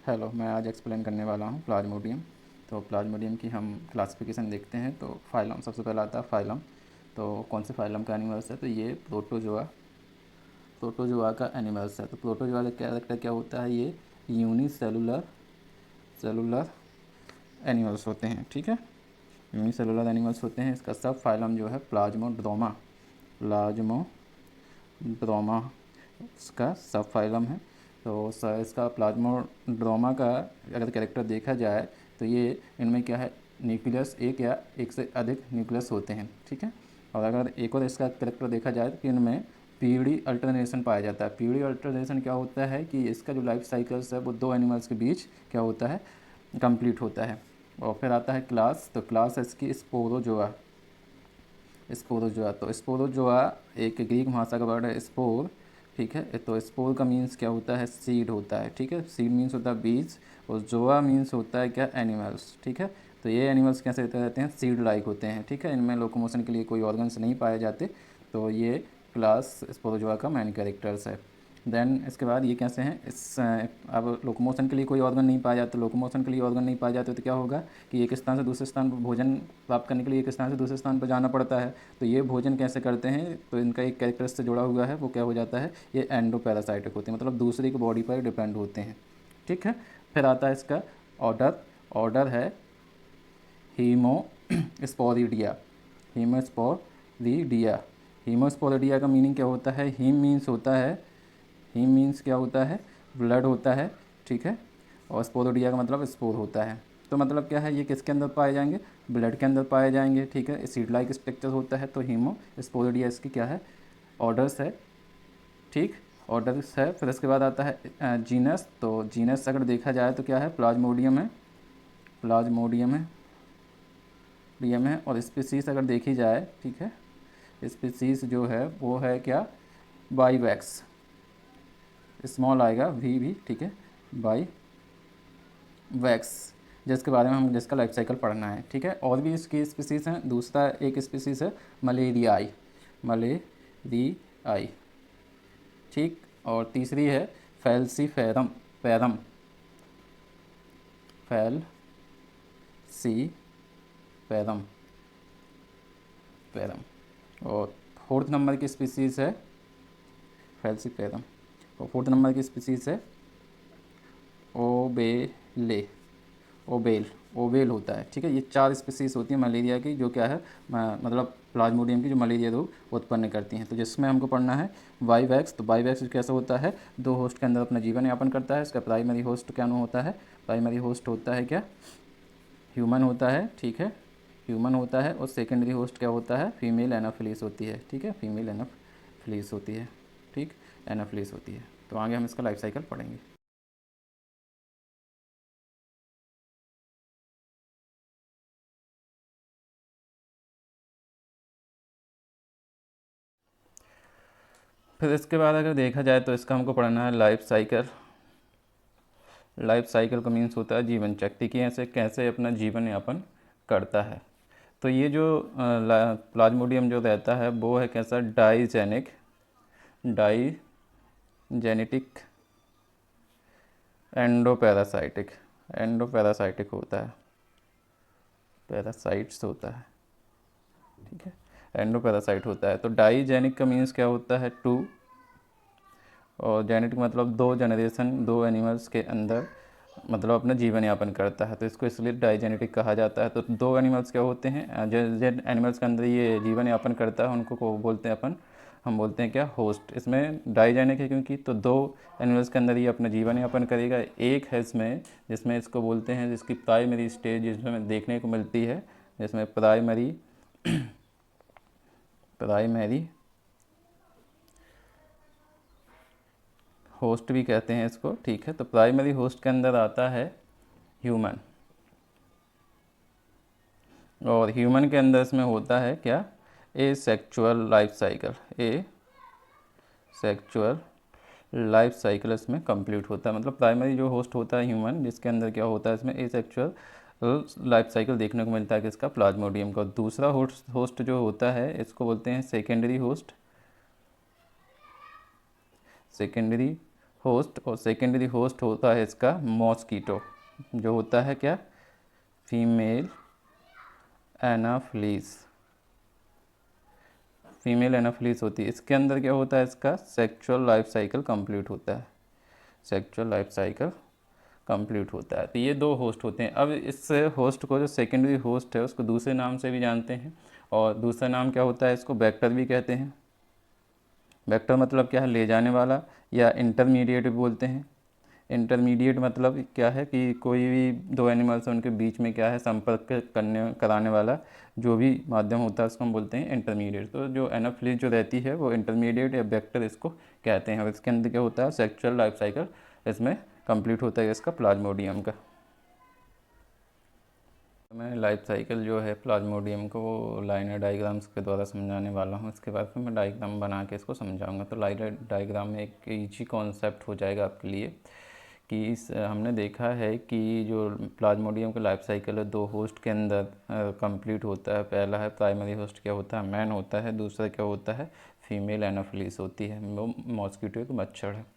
Hello, मैं आज explain करने वाला हूँ प्लाज्मोडियम। तो प्लाज्मोडियम की हम क्लासिफिकेशन देखते हैं। तो फाइलम सबसे पहला आता है फाइलम। तो कौन से फाइलम का एनिमल्स है? तो ये प्रोटोजोआ का एनिमल्स है। तो प्रोटोजोआ का कैरेक्टर क्या होता है? ये सेलुलर एनिमल्स होते हैं। ठीक है, यूनिसेलुलर एनिमल्स होते हैं। इसका सब फाइलम जो है प्लाज्मोड्रोमा इसका सब फाइलम है। तो इसका प्लाज्मोड्रोमा का अगर कैरेक्टर देखा जाए तो ये इनमें क्या है, न्यूक्लियस एक या एक से अधिक न्यूक्लियस होते हैं। ठीक है, और अगर एक और इसका कैरेक्टर देखा जाए तो इनमें पीरियडी अल्टरनेशन पाया जाता है। पीरियडी अल्टरनेशन क्या होता है कि इसका जो लाइफ साइकिल्स है वो दो एनिमल्स के बीच क्या होता है, कंप्लीट होता है। और फिर आता है क्लास। तो क्लास है इसकी स्पोरोजोआ। तो स्पोरोजोआ एक ग्रीक भाषा का वर्ड है स्पोर। ठीक है, तो स्पोर का मीन्स क्या होता है? सीड होता है। ठीक है, सीड मीन्स होता है बीज, और जोआ मीन्स होता है क्या? एनिमल्स। ठीक है, तो ये एनिमल्स कैसे रहते हैं? सीड लाइक होते हैं। ठीक है, इनमें लोकोमोशन के लिए कोई ऑर्गन्स नहीं पाए जाते। तो ये क्लास स्पोरोजोआ का मेन कैरेक्टर्स है। देन इसके बाद ये कैसे हैं? अब लोकोमोशन के लिए कोई ऑर्गन नहीं पाया जाता। लोकोमोशन के लिए ऑर्गन नहीं पाए जाते तो क्या होगा कि एक स्थान से दूसरे स्थान पर भोजन प्राप्त करने के लिए एक स्थान से दूसरे स्थान पर जाना पड़ता है। तो ये भोजन कैसे करते हैं? तो इनका एक कैरेक्टर से जुड़ा हुआ है, वो क्या हो जाता है? ये एंडोपैरासाइटिक होते हैं, मतलब दूसरे की बॉडी पर डिपेंड होते हैं। ठीक है, फिर आता है इसका ऑर्डर। ऑर्डर है हीमोस्पोरिडिया। हीमोस्पोरिडिया हीमोस्पोरिडिया का मीनिंग क्या होता है? हीम मीन्स क्या होता है? ब्लड होता है। ठीक है, और स्पोरोडिया का मतलब स्पोर होता है। तो मतलब क्या है, ये किसके अंदर पाए जाएंगे? ब्लड के अंदर पाए जाएंगे। ठीक है, सीड लाइक स्ट्रक्चर होता है। तो हीमो स्पोरोडिया इसकी क्या है? ऑर्डर्स है। ठीक, ऑर्डर्स है। फिर इसके बाद आता है जीनस। तो जीनस अगर देखा जाए तो क्या है? प्लाज्मोडियम है डीएम है। और स्पीसीज अगर देखी जाए, ठीक है, स्पीसीज जो है वो है क्या? बाईवैक्स। स्मॉल आएगा वी भी। ठीक है, बाई वैक्स, जिसके बारे में हम जिसका लाइफ साइकिल पढ़ना है। ठीक है, और भी इसकी स्पीसीज़ हैं। दूसरा एक स्पीसीज़ है मलेरियाई। ठीक, और तीसरी है falciparum param fallacy param param. और फोर्थ नंबर की स्पीसीज़ है फैल्सीफेरम। और फोर्थ नंबर की स्पीसीज़ है ओबेले ओबेल ओबेल होता है। ठीक है, ये चार स्पीसीज होती हैं मलेरिया की, जो क्या है मतलब प्लाज्मोडियम की, जो मलेरिया रोग उत्पन्न करती हैं। तो जिसमें हमको पढ़ना है वाईवैक्स। तो वाईवैक्स कैसा होता है? दो होस्ट के अंदर अपना जीवन यापन करता है। इसका प्राइमरी होस्ट क्या होता है? प्राइमरी होस्ट होता है क्या? ह्यूमन होता है। ठीक है, ह्यूमन होता है। और सेकेंडरी होस्ट क्या होता है? फीमेल एनाफिलीस होती है। ठीक है, फीमेल एनाफिलीस होती है। ठीक, एनाफिलीस होती है। तो आगे हम इसका लाइफ साइकिल पढ़ेंगे। फिर इसके बाद अगर देखा जाए तो इसका हमको पढ़ना है लाइफ साइकिल। लाइफ साइकिल का मीन्स होता है जीवन चक्र, कि ऐसे कैसे अपना जीवन यापन करता है। तो ये जो प्लाज्मोडियम जो रहता है वो है कैसा? डाईजेनेटिक एंडोपैरासाइटिक होता है। पैरासाइट्स होता है। ठीक है, एंडोपैरासाइट होता है। तो डाईजेनिक का मीन्स क्या होता है? टू, और जेनेटिक मतलब दो जनरेशन, दो एनिमल्स के अंदर मतलब अपना जीवन यापन करता है। तो इसको इसलिए डाईजेनेटिक कहा जाता है। तो दो एनिमल्स क्या होते हैं? जिन एनिमल्स के अंदर ये जीवन यापन करता है उनको को बोलते हैं हम बोलते हैं क्या? होस्ट। इसमें डाईजेनिक है क्योंकि तो दो एनिमल्स के अंदर ये अपना जीवन यापन करेगा। एक है इसमें जिसमें इसको बोलते हैं, जिसकी प्राइमरी स्टेज जिसमें देखने को मिलती है, जिसमें प्राइमरी होस्ट भी कहते हैं इसको। ठीक है, तो प्राइमरी होस्ट के अंदर आता है ह्यूमन, और ह्यूमन के अंदर इसमें होता है क्या? ए सेक्चुअल लाइफ साइकिल इसमें कंप्लीट होता है। मतलब प्राइमरी जो होस्ट होता है ह्यूमन, जिसके अंदर क्या होता है? इसमें ए सेक्चुअल लाइफ साइकिल देखने को मिलता है किसका? प्लाज्मोडियम का। दूसरा होस्ट जो होता है इसको बोलते हैं सेकेंडरी होस्ट, और सेकेंडरी होस्ट होता है इसका मॉस्कीटो, जो होता है क्या, फीमेल एनाफिलीज, फीमेल एनाफिलीज होती है। इसके अंदर क्या होता है, इसका सेक्सुअल लाइफ साइकिल कंप्लीट होता है, सेक्सुअल लाइफ साइकिल कंप्लीट होता है। तो ये दो होस्ट होते हैं। अब इस होस्ट को, जो सेकेंडरी होस्ट है, उसको दूसरे नाम से भी जानते हैं, और दूसरा नाम क्या होता है, इसको वेक्टर भी कहते हैं। वेक्टर मतलब क्या है, ले जाने वाला, या इंटरमीडिएट भी बोलते हैं। इंटरमीडिएट मतलब क्या है कि कोई भी दो एनिमल्स हैं उनके बीच में क्या है, संपर्क कराने वाला जो भी माध्यम होता है उसको हम बोलते हैं इंटरमीडिएट। तो जो एनाफिलीज जो रहती है वो इंटरमीडिएट या वेक्टर इसको कहते हैं। और इसके अंदर क्या होता है, सेक्सुअल लाइफ साइकिल इसमें कंप्लीट होता है इसका प्लाज्मोडियम का। मैं लाइफ साइकिल जो है प्लाज्मोडियम को वो लाइनर डायग्राम्स के द्वारा समझाने वाला हूँ। इसके बाद फिर मैं डायग्राम बना के इसको समझाऊंगा। तो लाइनर डायग्राम में एक ईजी कॉन्सेप्ट हो जाएगा आपके लिए कि हमने देखा है कि जो प्लाज्मोडियम का लाइफ साइकिल है दो होस्ट के अंदर कंप्लीट होता है। पहला है प्राइमरी होस्ट, क्या होता है, मैन होता है। दूसरा क्या होता है, फीमेल एनाफिलीज होती है, वो मॉस्किटो एक मच्छर है।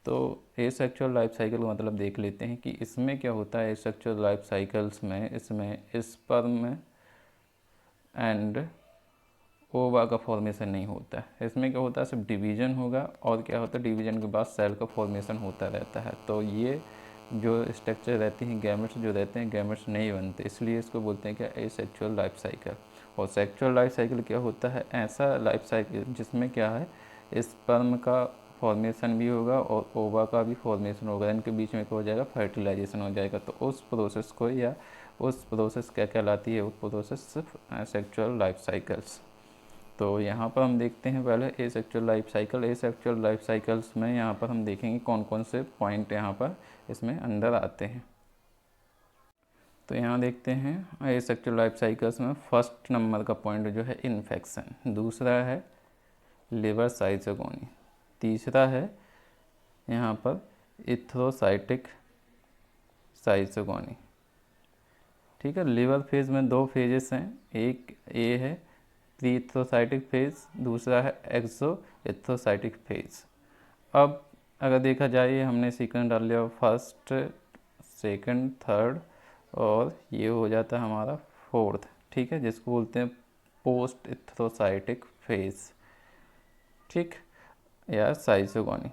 तो एसेक्सुअल लाइफ साइकिल का मतलब देख लेते हैं कि इसमें क्या होता है। एसेक्सुअल लाइफ साइकिल्स में इसमें स्पर्म एंड ओवा का फॉर्मेशन नहीं होता है। इसमें क्या होता है, सिर्फ डिवीजन होगा, और क्या होता है, डिवीजन के बाद सेल का फॉर्मेशन होता रहता है। तो ये जो स्ट्रक्चर रहती हैं, गैमेट्स जो रहते हैं, गैमेट्स नहीं बनते, इसलिए इसको बोलते हैं क्या, एसेक्सुअल लाइफ साइकिल। और सेक्सुअल लाइफ साइकिल क्या होता है, ऐसा लाइफ साइकिल जिसमें क्या है, स्पर्म का फॉर्मेशन भी होगा और ओवा का भी फॉर्मेशन होगा, इनके बीच में क्या हो जाएगा, फर्टिलाइजेशन हो जाएगा। तो उस प्रोसेस को, या उस प्रोसेस क्या कहलाती है, वो प्रोसेस सेक्सुअल लाइफ साइकिल्स। तो यहाँ पर हम देखते हैं पहले asexual life cycle. Asexual life cycles में यहाँ पर हम देखेंगे कौन कौन से पॉइंट यहाँ पर इसमें अंदर आते हैं। तो यहाँ देखते हैं एसेक्सुअल लाइफ साइकिल्स में फर्स्ट नंबर का पॉइंट जो है इन्फेक्शन, दूसरा है लिवर साइजोगोनी, तीसरा है यहाँ पर इथ्रोसाइटिक साइजोगोनी। ठीक है, लिवर फेज में दो फेजेस हैं, एक ए है प्री इथ्रोसाइटिक फेज, दूसरा है एक्सो इथ्रोसाइटिक फेज। अब अगर देखा जाए, हमने सीक्वेंस डाल लिया फर्स्ट, सेकंड, थर्ड, और ये हो जाता है हमारा फोर्थ। ठीक है, जिसको बोलते हैं पोस्ट इथ्रोसाइटिक फेज, ठीक, या साइजोगोनी।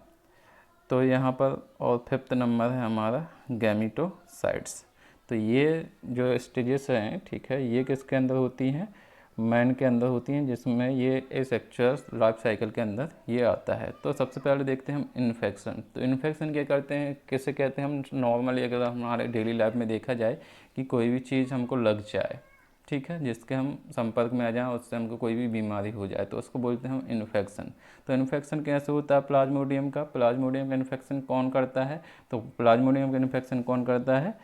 तो यहाँ पर और फिफ्थ नंबर है हमारा गैमीटोसाइट्स। तो ये जो स्टेजेस हैं, ठीक है, ये किसके अंदर होती हैं, मैन के अंदर होती हैं, जिसमें ये एसेक्सुअल लाइफ साइकिल के अंदर ये आता है। तो सबसे पहले देखते हैं हम इन्फेक्शन। तो इन्फेक्शन क्या करते हैं, किसे कहते हैं, हम नॉर्मली अगर हमारे डेली लाइफ में देखा जाए कि कोई भी चीज़ हमको लग जाए, ठीक है, जिसके हम संपर्क में आ जाएं, उससे हमको कोई भी बीमारी हो जाए, तो उसको बोलते हैं हम इन्फेक्शन। तो इन्फेक्शन कैसे होता है प्लाज्मोडियम का, प्लाज्मोडियम का इन्फेक्शन कौन करता है, तो प्लाज्मोडियम का इन्फेक्शन कौन करता है,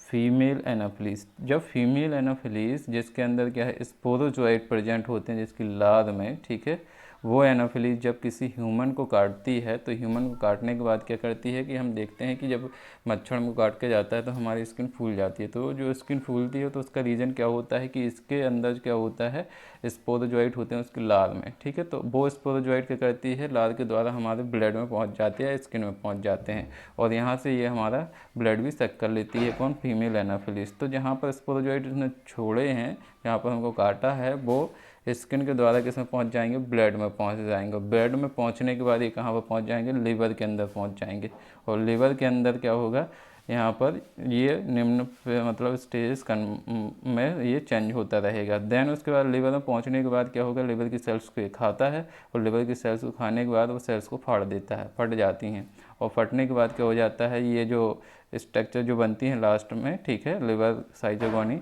फीमेल एनाफिलीज। जब फीमेल एनाफिलीज जिसके अंदर क्या है, स्पोरोजोइट प्रेजेंट होते हैं जिसकी लार में, ठीक है, वो एनाफिलीज जब किसी ह्यूमन को काटती है, तो ह्यूमन को काटने के बाद क्या करती है कि हम देखते हैं कि जब मच्छर को काट के जाता है तो हमारी स्किन फूल जाती है। तो जो स्किन फूलती है तो उसका रीज़न क्या होता है कि इसके अंदर क्या होता है, स्पोरोजोइट होते हैं उसकी लार में, ठीक है। तो वो स्पोरोजोइट क्या करती है, लार के द्वारा हमारे ब्लड में पहुंच जाते हैं, स्किन में पहुंच जाते हैं, और यहाँ से ये हमारा ब्लड भी सक कर लेती है, कौन, फीमेल एनाफिलीज। तो जहाँ पर स्पोरोजोइट उसने छोड़े हैं, जहाँ पर हमको काटा है, वो स्किन के द्वारा किस में पहुँच जाएंगे, ब्लड में पहुँच जाएंगे। ब्लड में पहुँचने के बाद ये कहाँ पर पहुँच जाएंगे, लिवर के अंदर पहुँच जाएंगे, और लिवर के अंदर क्या होगा, यहाँ पर ये निम्न मतलब स्टेज में ये चेंज होता रहेगा। देन उसके बाद लिवर में पहुँचने के बाद क्या होगा, लिवर की सेल्स को ये खाता है, और लिवर की सेल्स को खाने के बाद वो सेल्स को फाड़ देता है, फट जाती हैं, और फटने के बाद क्या हो जाता है, ये जो स्ट्रक्चर जो बनती है लास्ट में, ठीक है, लिवर साइजोगोनी।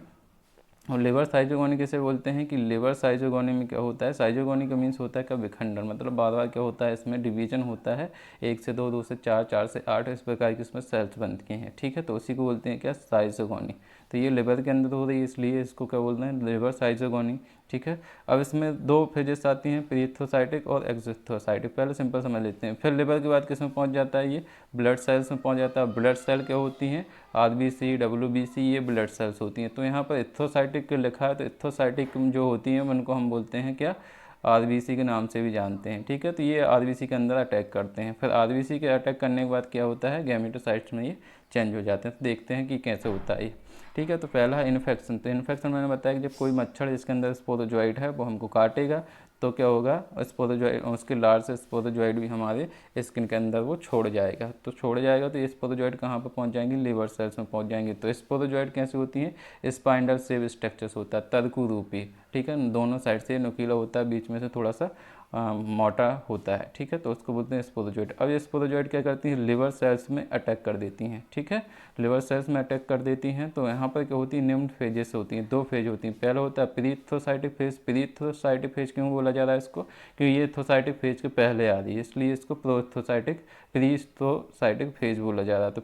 और लिवर साइजोगोनी किसे बोलते हैं कि लिवर साइजोगोनी में क्या होता है, साइजोगोनी का मीन्स होता है क्या, विखंडन, मतलब बार बार क्या होता है, इसमें डिवीजन होता है, 1 से 2, 2 से 4, 4 से 8, इस प्रकार की इसमें सेल्स बनती हैं, ठीक है। तो उसी को बोलते हैं क्या, साइजोगोनी। तो ये लिवर के अंदर हो रही है, इसलिए इसको क्या बोलते हैं, लिवर साइजोगोनी, ठीक है। अब इसमें दो फेजेस आती हैं, प्रीथ्रोसाइटिक और एक्जिथ्रोसाइटिक। पहले सिंपल समझ लेते हैं। फिर लिवर के बाद किस में पहुंच जाता है, ये ब्लड सेल्स में पहुंच जाता है। ब्लड सेल क्या होती हैं, आरबीसी, डब्ल्यूबीसी, ये ब्लड सेल्स होती हैं। तो यहाँ पर इथ्रोसाइटिक लिखा है, तो इथ्रोसाइटिक जो होती हैं उनको हम बोलते हैं क्या, आरबीसी के नाम से भी जानते हैं, ठीक है। तो ये आरबीसी के अंदर अटैक करते हैं। फिर आरबीसी के अटैक करने के बाद क्या होता है, गैमेटोसाइट्स में ये चेंज हो जाते हैं। तो देखते हैं कि कैसे होता है ये, ठीक है। तो पहला है इन्फेक्शन। तो इन्फेक्शन मैंने बताया कि जब कोई मच्छर जिसके अंदर स्पोरोजोइड है वो हमको काटेगा तो क्या होगा, स्पोरोजोइड उसके लार से स्पोरोजोइड भी हमारे स्किन के अंदर वो छोड़ जाएगा। तो छोड़ जाएगा तो ये स्पोरोजोइड कहाँ पर पहुँच जाएंगे, लिवर सेल्स में पहुँच जाएंगे। तो स्पोरोजोइड कैसे होती हैं, स्पाइंडल सेव स्ट्रक्चर्स होता है, तर्कु रूपी, ठीक है। दोनों साइड से नुकीला होता है, बीच में से थोड़ा सा मोटा होता है, ठीक है। तो उसको बोलते हैं स्पोरोजोइड। अब ये स्पोरोजोइड क्या करती हैं, लिवर सेल्स में अटैक कर देती हैं, ठीक है। लिवर सेल्स में अटैक कर देती हैं। तो यहाँ पर क्या होती है, निम्न फेजेस होती हैं, 2 फेज होती हैं। पहला होता है प्रीथ्रोसाइटिक फेज। प्रीथ्रोसाइटिक फेज क्यों बोला जा रहा है इसको, क्योंकि ये थ्रोसाइटिक फेज के पहले आ रही है, इसलिए इसको प्रीथ्रोसाइटिक फेज बोला जा रहा है। तो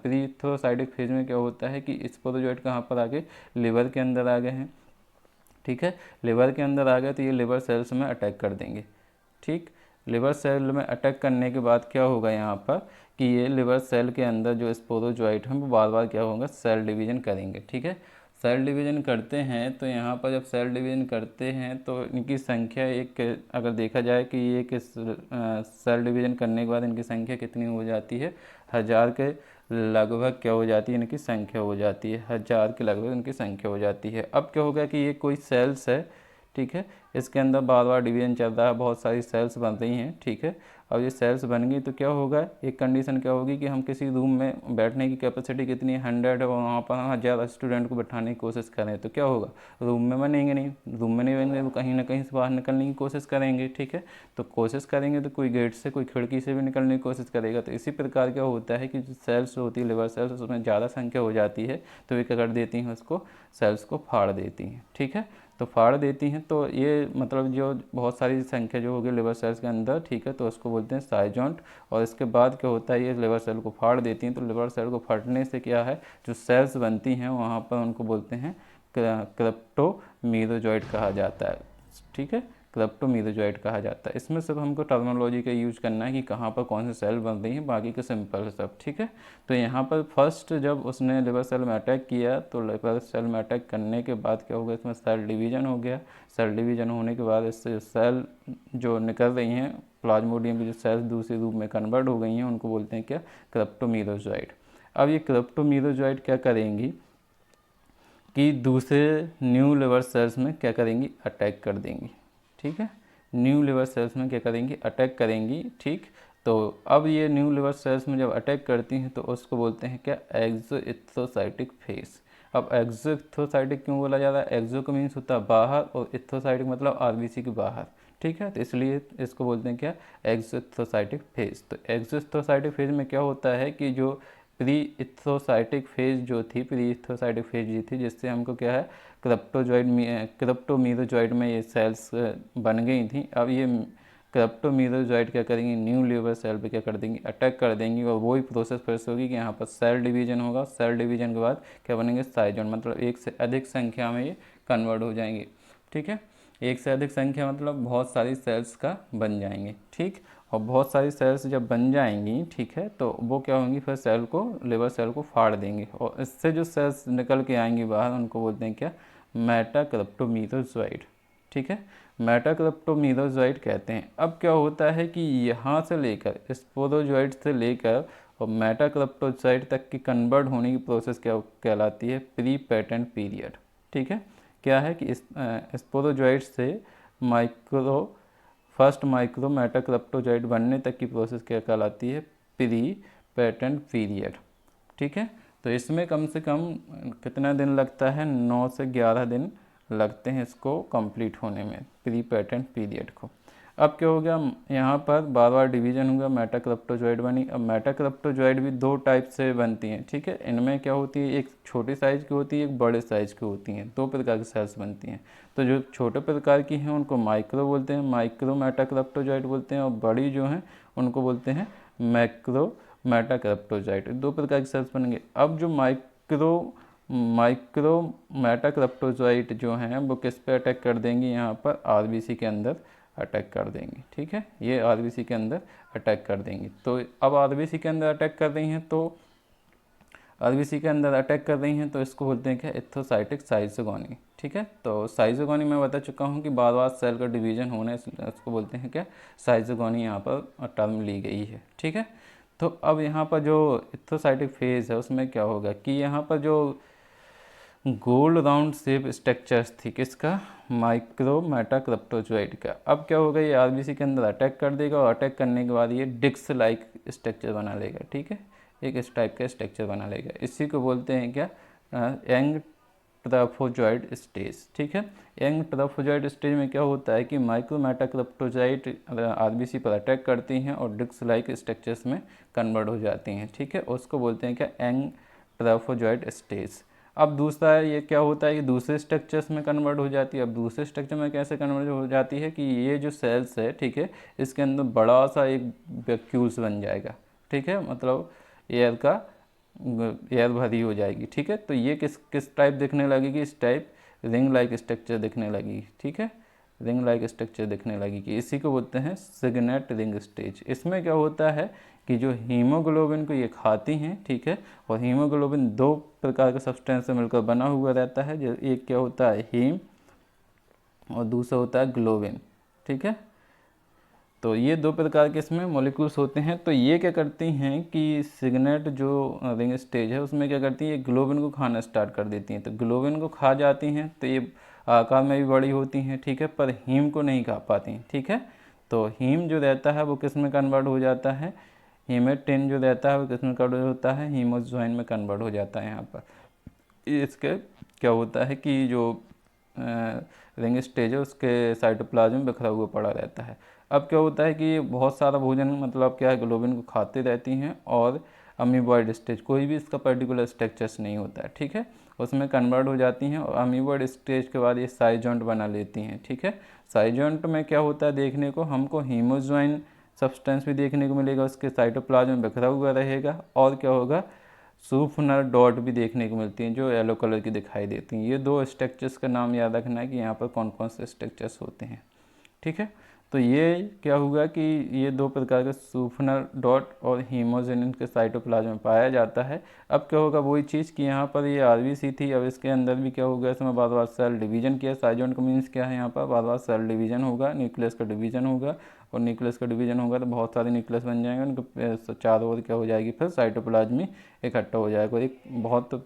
प्रीथ्रोसाइटिक फेज में क्या होता है कि स्पोरोजोइड कहाँ पर आ गए, लिवर के अंदर आ गए हैं, ठीक है। लिवर के अंदर आ गए तो ये लिवर सेल्स में अटैक कर देंगे, ठीक। लिवर सेल में अटैक करने के बाद क्या होगा यहाँ पर कि ये लिवर सेल के अंदर जो स्पोरोजोइट हैं वो बार बार क्या होगा, सेल डिवीजन करेंगे, ठीक है। सेल डिवीजन करते हैं तो यहाँ पर जब सेल डिवीजन करते हैं तो इनकी संख्या एक, अगर देखा जाए कि ये किस सेल डिवीजन करने के बाद इनकी संख्या कितनी हो जाती है, 1000 के लगभग क्या हो जाती है, इनकी संख्या हो जाती है, 1000 के लगभग इनकी संख्या हो जाती है। अब क्या होगा कि ये कोई सेल्स है, ठीक है, इसके अंदर बार बार डिवीजन चल रहा है, बहुत सारी सेल्स बन रही हैं, ठीक है। अब ये सेल्स बन गई तो क्या होगा, एक कंडीशन क्या होगी कि हम किसी रूम में बैठने की कैपेसिटी कितनी है, 100 है, और वहाँ पर हम 1000 स्टूडेंट को बैठाने की कोशिश करें तो क्या होगा, रूम में बनेंगे नहीं, रूम में नहीं बनेंगे तो कहीं ना कहीं से बाहर निकलने की कोशिश करेंगे, ठीक है। तो कोशिश करेंगे तो कोई गेट से, कोई खिड़की से भी निकलने की कोशिश करेगा। तो इसी प्रकार क्या होता है कि जो सेल्स होती है, लिवर सेल्स, उसमें ज़्यादा संख्या हो जाती है तो वे क्या कर देती हैं, उसको सेल्स को फाड़ देती हैं, ठीक है। तो फाड़ देती हैं तो ये मतलब जो बहुत सारी संख्या जो होगी लिवर सेल्स के अंदर, ठीक है, तो उसको बोलते हैं साइजोंट। और इसके बाद क्या होता है, ये लिवर सेल को फाड़ देती हैं। तो लिवर सेल को फटने से क्या है, जो सेल्स बनती हैं वहाँ पर उनको बोलते हैं क्रिप्टोमीरोजॉइड कहा जाता है, ठीक है, क्रिप्टोमीरोजॉइड कहा जाता है। इसमें सिर्फ हमको टर्मिनोलॉजी का यूज करना है कि कहाँ पर कौन से सेल बन रही हैं, बाकी के सिंपल है सब, ठीक है। तो यहाँ पर फर्स्ट जब उसने लिवर सेल में अटैक किया तो लिवर सेल में अटैक करने के बाद क्या हो गया, इसमें सेल डिवीजन हो गया। सेल डिवीजन होने के बाद इससे सेल जो निकल रही हैं, प्लाज्मोडियम की जो सेल्स दूसरे रूप में कन्वर्ट हो गई हैं, उनको बोलते हैं क्या, क्रिप्टोमीरोजॉइड। अब ये क्रिप्टोमीरोजॉइड क्या करेंगी कि दूसरे न्यू लिवर सेल्स में क्या करेंगी, अटैक कर देंगी, ठीक है। न्यू लिवर सेल्स में क्या करेंगी, अटैक करेंगी, ठीक। तो अब ये न्यू लिवर सेल्स में जब अटैक करती हैं तो उसको बोलते हैं क्या, एक्सोइथ्रोसाइटिक फेज। अब एक्सोइथ्रोसाइटिक क्यों बोला जा रहा है, एक्सो का मीन्स होता है बाहर और इथ्रोसाइटिक मतलब आरबीसी के बाहर, ठीक है। तो इसलिए इसको बोलते हैं क्या, एक्सोइथ्रोसाइटिक फेज। तो एक्सोइथ्रोसाइटिक फेज में क्या होता है कि जो प्री इथ्रोसाइटिक फेज जो थी, प्री इथ्रोसाइटिक फेज ये थी जिससे हमको क्या है, क्रिप्टोमीरोजॉइड में ये सेल्स बन गई थी। अब ये क्रिप्टोमीरोजॉइड क्या करेंगी, न्यू लिवर सेल पे क्या कर देंगी, अटैक कर देंगी। और वही प्रोसेस फिर से होगी कि यहाँ पर सेल डिवीजन होगा। सेल डिवीजन के बाद क्या बनेंगे, साइजोन, मतलब एक से अधिक संख्या में ये कन्वर्ट हो जाएंगे, ठीक है। एक से अधिक संख्या मतलब बहुत सारी सेल्स का बन जाएंगे, ठीक। और बहुत सारी सेल्स जब बन जाएंगी, ठीक है, तो वो क्या होंगी, फिर सेल को, लिवर सेल को फाड़ देंगे और इससे जो सेल्स निकल के आएंगी बाहर उनको बोलते हैं क्या, मेटाक्रिप्टोमीरोजॉइड, ठीक है, मेटाक्रिप्टोमीरोजॉइड कहते हैं। अब क्या होता है कि यहाँ से लेकर स्पोरोजॉइड से लेकर और मेटाक्रिप्टोजॉइड तक की कन्वर्ट होने की प्रोसेस क्या कहलाती है, प्री पेटेंट पीरियड, ठीक है। क्या है कि स्पोरोजॉइड से फर्स्ट माइक्रो मेटाक्रिप्टोजॉइड बनने तक की प्रोसेस क्या कहलाती है, प्री पेटेंट पीरियड, ठीक है। तो इसमें कम से कम कितना दिन लगता है, 9 से 11 दिन लगते हैं इसको कंप्लीट होने में, प्री पेटेंट पीरियड को। अब क्या हो गया, यहाँ पर बार बार डिवीजन होगा, मेटाक्रिप्टोजॉइड बनी। अब मेटाक्रिप्टोजॉइड भी 2 टाइप से बनती हैं, ठीक है। इनमें क्या होती है, एक छोटी साइज़ की होती है, एक बड़े साइज़ की होती हैं, 2 प्रकार की सेल्स बनती हैं। तो जो छोटे प्रकार की हैं उनको माइक्रो बोलते हैं, माइक्रो मेटाक्रिप्टोजॉइड बोलते हैं। और बड़ी जो हैं उनको बोलते हैं मैक्रो मेटाक्रिप्टोजॉइड। 2 प्रकार की सेल्स बनेंगे। अब जो माइक्रो मेटाक्रिप्टोजॉइड जो हैं वो किस पे अटैक कर देंगी, यहाँ पर आरबीसी के अंदर अटैक कर देंगी, ठीक है। ये आरबीसी के अंदर अटैक कर देंगी। तो अब आरबीसी के अंदर अटैक कर रही हैं तो आरबीसी के अंदर अटैक कर रही हैं तो इसको बोलते हैं क्या, एथ्रोसाइटिक साइजोगोनी। ठीक है, तो साइजोगोनी मैं बता चुका हूँ कि बार बार सेल का डिवीजन होना, इसको बोलते हैं क्या, साइजोगोनी यहाँ पर टर्म ली गई है। ठीक है, तो अब यहाँ पर जो एथ्रोसाइटिक फेज है उसमें क्या होगा कि यहाँ पर जो गोल्ड राउंड शेप स्ट्रक्चर्स थी किसका, माइक्रोमेटाक्रिप्टोजोइड का, अब क्या होगा ये आरबीसी के अंदर अटैक कर देगा और अटैक करने के बाद ये डिस्क लाइक स्ट्रक्चर बना लेगा। ठीक है, एक इस टाइप का स्ट्रक्चर बना लेगा, इसी को बोलते हैं क्या, यंग ट्राफोजॉइड स्टेज। ठीक है, यंग ट्राफोजॉइड स्टेज में क्या होता है कि माइक्रोमेटाक्रिप्टोजोइड आरबीसी पर अटैक करती हैं और डिस्क लाइक स्ट्रक्चर्स में कन्वर्ट हो जाती हैं। ठीक है, उसको बोलते हैं क्या, यंग ट्राफोजॉइड स्टेज। अब दूसरा है ये क्या होता है कि दूसरे स्ट्रक्चर्स में कन्वर्ट हो जाती है। अब दूसरे स्ट्रक्चर में कैसे कन्वर्ट हो जाती है कि ये जो सेल्स है, ठीक है, इसके अंदर बड़ा सा एक वैक्यूल्स बन जाएगा। ठीक है, मतलब एयर भरी हो जाएगी। ठीक है, तो ये किस टाइप दिखने लगेगी, इस टाइप रिंग लाइक स्ट्रक्चर दिखने लगेगी। ठीक है, रिंग लाइक स्ट्रक्चर दिखने लगेगी, इसी को बोलते हैं सिग्नेट रिंग स्टेज। इसमें क्या होता है कि जो हीमोग्लोबिन को ये खाती हैं, ठीक है, और हीमोग्लोबिन दो प्रकार के सब्सटेंस से मिलकर बना हुआ रहता है, जो एक क्या होता है हीम और दूसरा होता है ग्लोबिन। ठीक है, तो ये दो प्रकार के इसमें मॉलिक्यूल्स होते हैं। तो ये क्या करती हैं कि सिग्नेट जो रिंग स्टेज है उसमें क्या करती है, ग्लोबिन को खाना स्टार्ट कर देती हैं। तो ग्लोबिन को खा जाती हैं तो ये आकार में भी बड़ी होती हैं। ठीक है, पर हीम को नहीं खा पाती। ठीक है, तो हीम जो रहता है वो किस में कन्वर्ट हो जाता है, हीमेटिन जो रहता है वो किस में कन्वर्ट होता है, हीमोज्वाइन में कन्वर्ट हो जाता है। यहाँ पर इसके क्या होता है कि जो रिंग स्टेज है उसके साइटोप्लाज्म में बिखरा हुआ पड़ा रहता है। अब क्या होता है कि बहुत सारा भोजन, मतलब क्या है, ग्लोबिन को खाते रहती हैं और अमीबॉइड स्टेज, कोई भी इसका पर्टिकुलर स्ट्रक्चर्स नहीं होता है। ठीक है, उसमें कन्वर्ट हो जाती हैं और अमीबॉइड स्टेज के बाद ये साइजॉइंट बना लेती हैं। ठीक है, साइजॉइंट में क्या होता है देखने को हमको, हीमोज्वाइन सब्सटेंस भी देखने को मिलेगा, उसके साइटोप्लाज्म में बिखरा हुआ रहेगा, और क्या होगा, सूफनर डॉट भी देखने को मिलती हैं जो येलो कलर की दिखाई देती हैं। ये दो स्ट्रक्चर्स का नाम याद रखना है कि यहाँ पर कौन कौन से स्ट्रक्चर्स होते हैं। ठीक है, तो ये क्या हुआ कि ये दो प्रकार के सूफनर डॉट और हीमोजेनिन के साइटोप्लाज्म में पाया जाता है। अब क्या होगा, वही चीज़ कि यहाँ पर ये आरबीसी थी, अब इसके अंदर भी क्या होगा, इसमें बार बार सेल डिवीजन किया। साइजोन का मीन्स क्या है, यहाँ पर बार बार सेल डिवीजन होगा, न्यूक्लियस का डिवीजन होगा, और न्यूक्लियस का डिवीजन होगा तो बहुत सारे न्यूक्लियस बन जाएंगे, उनके चारों ओर क्या हो जाएगी, फिर साइटोप्लाज्म में इकट्ठा हो जाएगा, एक बहुत